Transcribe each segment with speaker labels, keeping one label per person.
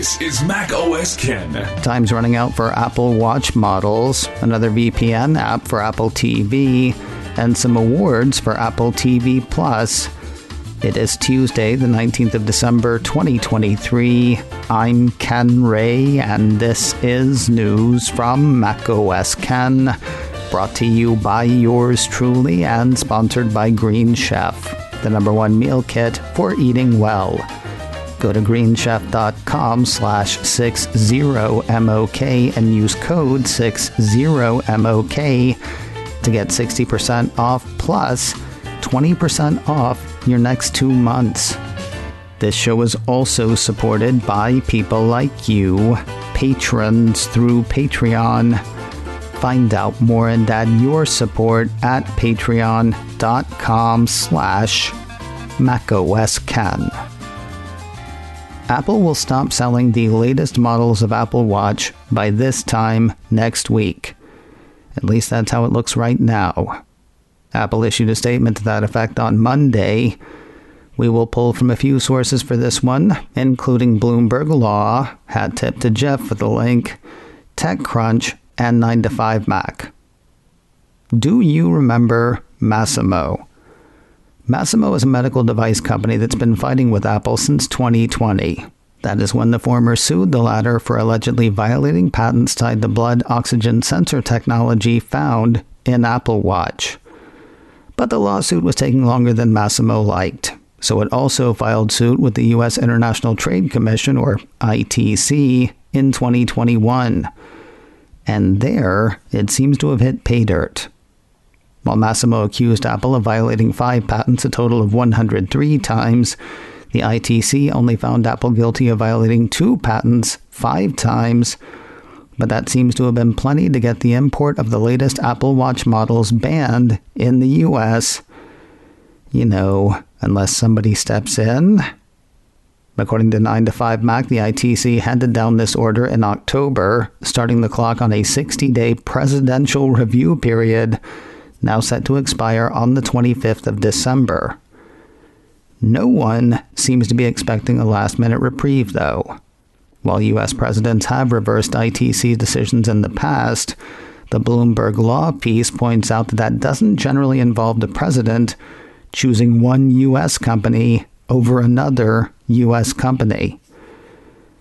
Speaker 1: This is Mac OS Ken.
Speaker 2: Time's running out for Apple Watch models, another VPN app for Apple TV, and some awards for Apple TV Plus. It is Tuesday, the 19th of December, 2023. I'm Ken Ray, and this is news from Mac OS Ken, brought to you by yours truly and sponsored by Green Chef, the #1 meal kit for eating well. Go to greenchef.com/60MOK and use code 60MOK to get 60% off plus 20% off your next 2 months. This show is also supported by people like you, patrons through Patreon. Find out more and add your support at patreon.com/MacOSCan. Apple will stop selling the latest models of Apple Watch by this time next week. At least that's how it looks right now. Apple issued a statement to that effect on Monday. We will pull from a few sources for this one, including Bloomberg Law, hat tip to Jeff for the link, TechCrunch, and 9to5Mac. Do you remember Masimo? Masimo is a medical device company that's been fighting with Apple since 2020. That is when the former sued the latter for allegedly violating patents tied to blood oxygen sensor technology found in Apple Watch. But the lawsuit was taking longer than Masimo liked, so it also filed suit with the U.S. International Trade Commission, or ITC, in 2021. And there, it seems to have hit pay dirt. While Masimo accused Apple of violating 5 patents a total of 103 times, the ITC only found Apple guilty of violating 2 patents 5 times, but that seems to have been plenty to get the import of the latest Apple Watch models banned in the US. You know, unless somebody steps in. According to 9to5Mac, the ITC handed down this order in October, starting the clock on a 60-day presidential review period, now set to expire on the 25th of December. No one seems to be expecting a last-minute reprieve, though. While U.S. presidents have reversed ITC decisions in the past, the Bloomberg Law piece points out that that doesn't generally involve the president choosing one U.S. company over another U.S. company.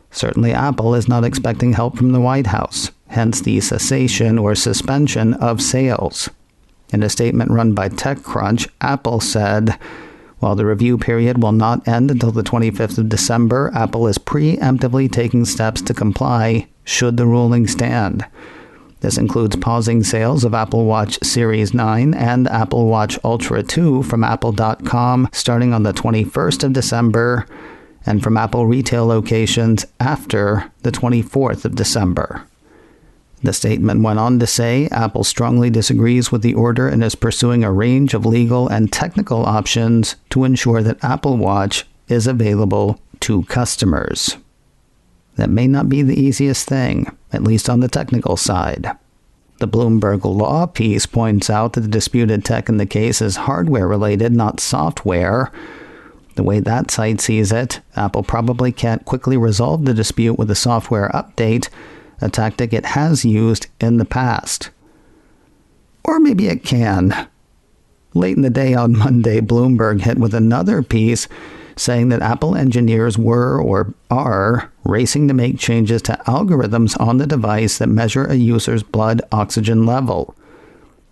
Speaker 2: Certainly Apple is not expecting help from the White House, hence the cessation or suspension of sales. In a statement run by TechCrunch, Apple said, while the review period will not end until the 25th of December, Apple is preemptively taking steps to comply should the ruling stand. This includes pausing sales of Apple Watch Series 9 and Apple Watch Ultra 2 from Apple.com starting on the 21st of December and from Apple retail locations after the 24th of December. The statement went on to say Apple strongly disagrees with the order and is pursuing a range of legal and technical options to ensure that Apple Watch is available to customers. That may not be the easiest thing, at least on the technical side. The Bloomberg Law piece points out that the disputed tech in the case is hardware-related, not software. The way that site sees it, Apple probably can't quickly resolve the dispute with a software update, a tactic it has used in the past. Or maybe it can. Late in the day on Monday, Bloomberg hit with another piece saying that Apple engineers were or are racing to make changes to algorithms on the device that measure a user's blood oxygen level.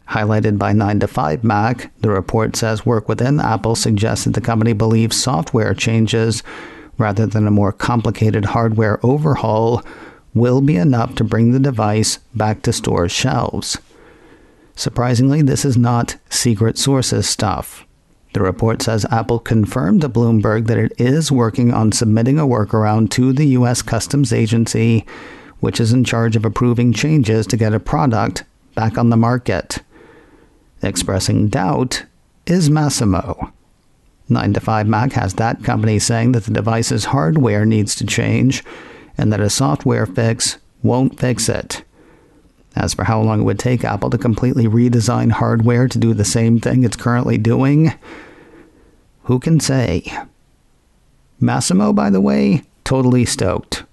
Speaker 2: Highlighted by 9to5Mac, the report says work within Apple suggests that the company believes software changes, rather than a more complicated hardware overhaul, will be enough to bring the device back to store shelves. Surprisingly, this is not secret sources stuff. The report says Apple confirmed to Bloomberg that it is working on submitting a workaround to the U.S. Customs Agency, which is in charge of approving changes to get a product back on the market. Expressing doubt is Masimo. 9to5Mac has that company saying that the device's hardware needs to change and that a software fix won't fix it. As for how long it would take Apple to completely redesign hardware to do the same thing it's currently doing, who can say? Masimo, by the way, totally stoked.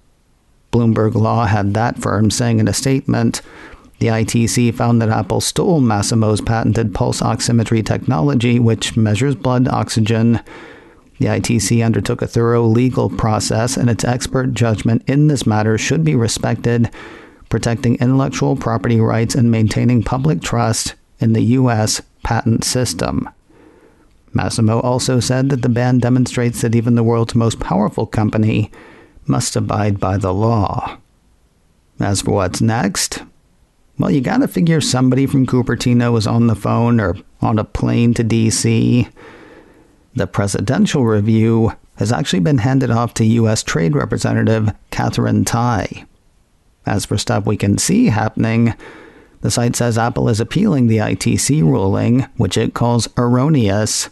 Speaker 2: Bloomberg Law had that firm saying in a statement, the ITC found that Apple stole Masimo's patented pulse oximetry technology, which measures blood oxygen. The ITC undertook a thorough legal process, and its expert judgment in this matter should be respected, protecting intellectual property rights and maintaining public trust in the U.S. patent system. Masimo also said that the ban demonstrates that even the world's most powerful company must abide by the law. As for what's next, well, you gotta figure somebody from Cupertino is on the phone or on a plane to D.C. The presidential review has actually been handed off to U.S. Trade Representative Katherine Tai. As for stuff we can see happening, the site says Apple is appealing the ITC ruling, which it calls erroneous.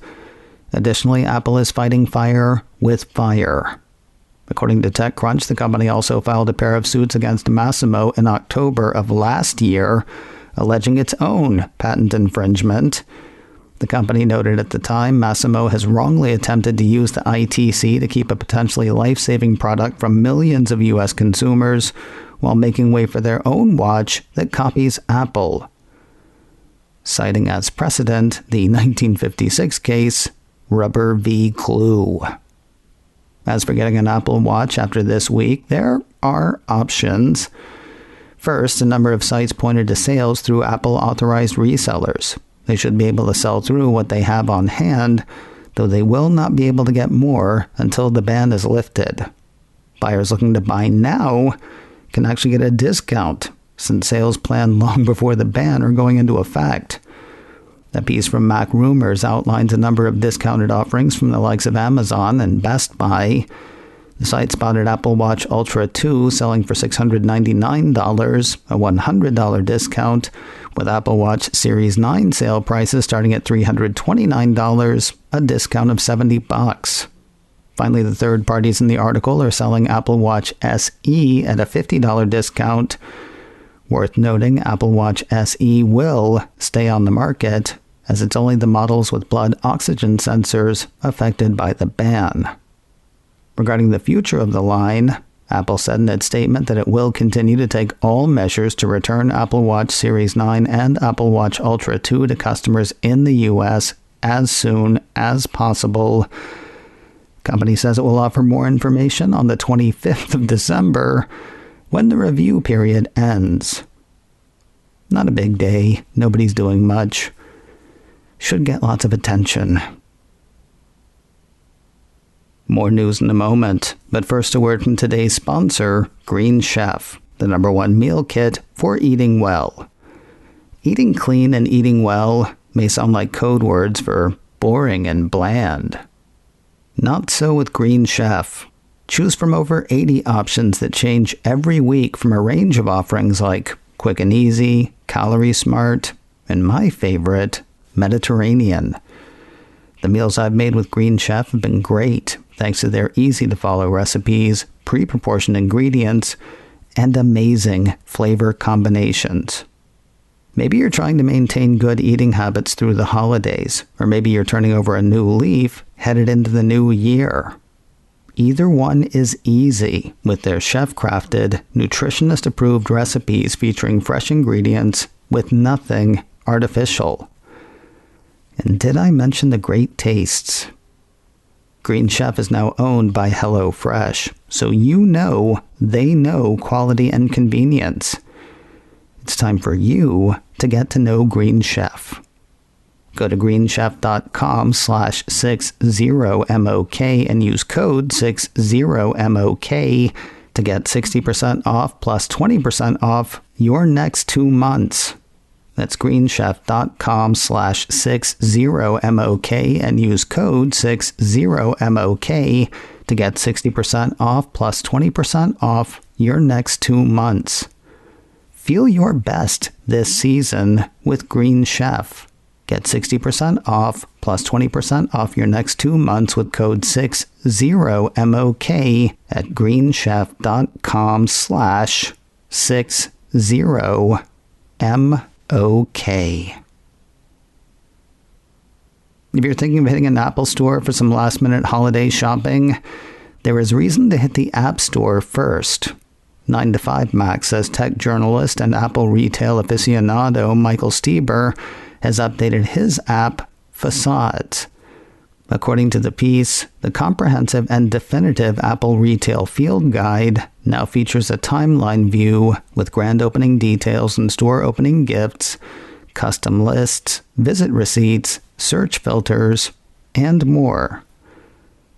Speaker 2: Additionally, Apple is fighting fire with fire. According to TechCrunch, the company also filed a pair of suits against Masimo in October of last year, alleging its own patent infringement. The company noted at the time Masimo has wrongly attempted to use the ITC to keep a potentially life-saving product from millions of U.S. consumers while making way for their own watch that copies Apple. Citing as precedent the 1956 case, Rubber v. Clue. As for getting an Apple Watch after this week, there are options. First, a number of sites pointed to sales through Apple-authorized resellers. They should be able to sell through what they have on hand, though they will not be able to get more until the ban is lifted. Buyers looking to buy now can actually get a discount, since sales planned long before the ban are going into effect. A piece from Mac Rumors outlines a number of discounted offerings from the likes of Amazon and Best Buy. The site spotted Apple Watch Ultra 2 selling for $699, a $100 discount, with Apple Watch Series 9 sale prices starting at $329, a discount of $70. Finally, the third parties in the article are selling Apple Watch SE at a $50 discount. Worth noting, Apple Watch SE will stay on the market, as it's only the models with blood oxygen sensors affected by the ban. Regarding the future of the line, Apple said in its statement that it will continue to take all measures to return Apple Watch Series 9 and Apple Watch Ultra 2 to customers in the U.S. as soon as possible. The company says it will offer more information on the 25th of December, when the review period ends. Not a big day, nobody's doing much. Should get lots of attention. More news in a moment, but first a word from today's sponsor, Green Chef, the #1 meal kit for eating well. Eating clean and eating well may sound like code words for boring and bland. Not so with Green Chef. Choose from over 80 options that change every week from a range of offerings like Quick and Easy, Calorie Smart, and my favorite, Mediterranean. The meals I've made with Green Chef have been great, thanks to their easy-to-follow recipes, pre-proportioned ingredients, and amazing flavor combinations. Maybe you're trying to maintain good eating habits through the holidays, or maybe you're turning over a new leaf headed into the new year. Either one is easy with their chef-crafted, nutritionist-approved recipes featuring fresh ingredients with nothing artificial. And did I mention the great tastes? Green Chef is now owned by HelloFresh, so you know they know quality and convenience. It's time for you to get to know Green Chef. Go to greenchef.com/60MOK and use code 60MOK to get 60% off plus 20% off your next 2 months. That's greenchef.com/60MOK and use code 60MOK to get 60% off plus 20% off your next 2 months. Feel your best this season with Green Chef. Get 60% off plus 20% off your next 2 months with code 60MOK at greenchef.com/60MOK. If you're thinking of hitting an Apple store for some last-minute holiday shopping, there is reason to hit the App Store first. 9 to 5 Mac says tech journalist and Apple retail aficionado Michael Stieber has updated his app, Facades. According to the piece, the comprehensive and definitive Apple Retail Field Guide now features a timeline view with grand opening details and store opening gifts, custom lists, visit receipts, search filters, and more.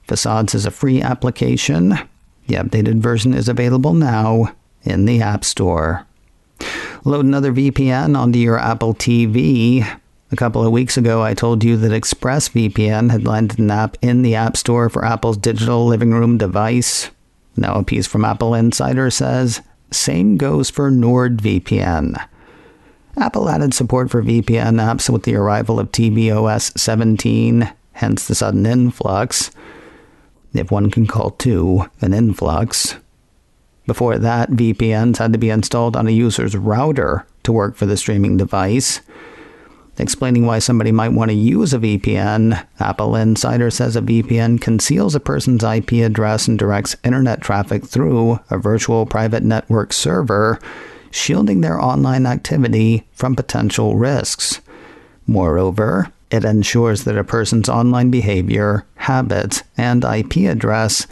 Speaker 2: Facades is a free application. The updated version is available now in the App Store. Load another VPN onto your Apple TV. A couple of weeks ago, I told you that ExpressVPN had landed an app in the App Store for Apple's digital living room device. Now a piece from Apple Insider says, same goes for NordVPN. Apple added support for VPN apps with the arrival of tvOS 17, hence the sudden influx, if one can call two an influx. Before that, VPNs had to be installed on a user's router to work for the streaming device. Explaining why somebody might want to use a VPN, Apple Insider says a VPN conceals a person's IP address and directs internet traffic through a virtual private network server, shielding their online activity from potential risks. Moreover, it ensures that a person's online behavior, habits, and IP address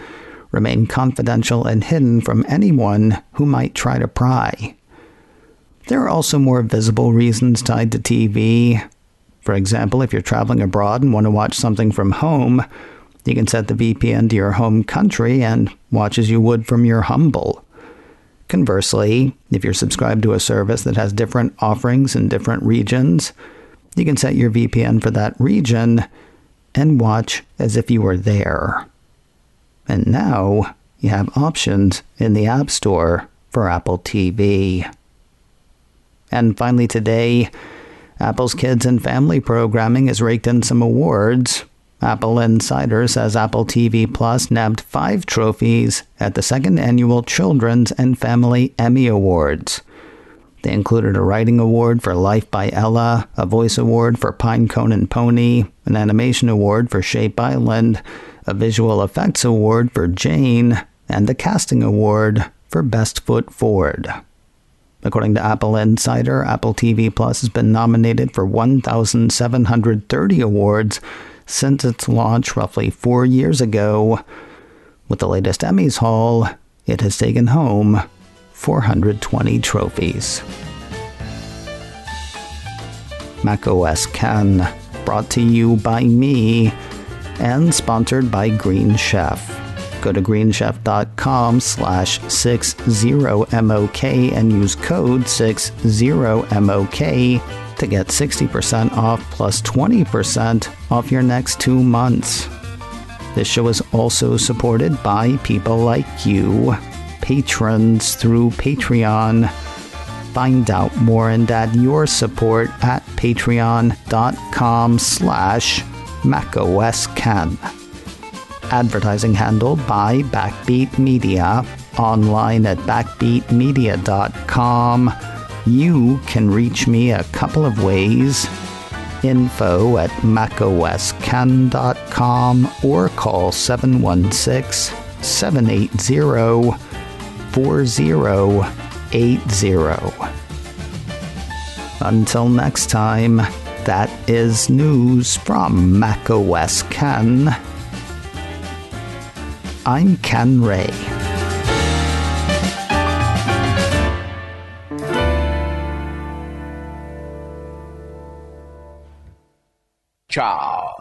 Speaker 2: remain confidential and hidden from anyone who might try to pry. There are also more visible reasons tied to TV. For example, if you're traveling abroad and want to watch something from home, you can set the VPN to your home country and watch as you would from your humble. Conversely, if you're subscribed to a service that has different offerings in different regions, you can set your VPN for that region and watch as if you were there. And now, you have options in the App Store for Apple TV. And finally today, Apple's Kids and Family programming has raked in some awards. Apple Insider says Apple TV Plus nabbed 5 trophies at the 2nd Annual Children's and Family Emmy Awards. They included a Writing Award for Life by Ella, a Voice Award for Pinecone and Pony, an Animation Award for Shape Island, a Visual Effects Award for Jane, and a Casting Award for Best Foot Forward. According to Apple Insider, Apple TV Plus has been nominated for 1,730 awards since its launch roughly 4 years ago. With the latest Emmys haul, it has taken home 420 trophies. macOS Ken, brought to you by me and sponsored by Green Chef. Go to greenchef.com/60MOK and use code 60MOK to get 60% off plus 20% off your next 2 months. This show is also supported by people like you, patrons through Patreon. Find out more and add your support at patreon.com/macOSCan. Advertising handled by Backbeat Media, online at backbeatmedia.com. You can reach me a couple of ways. Info at macoscan.com or call 716-780-4080. Until next time, that is news from macOS Ken. I'm Ken Ray.
Speaker 3: Ciao.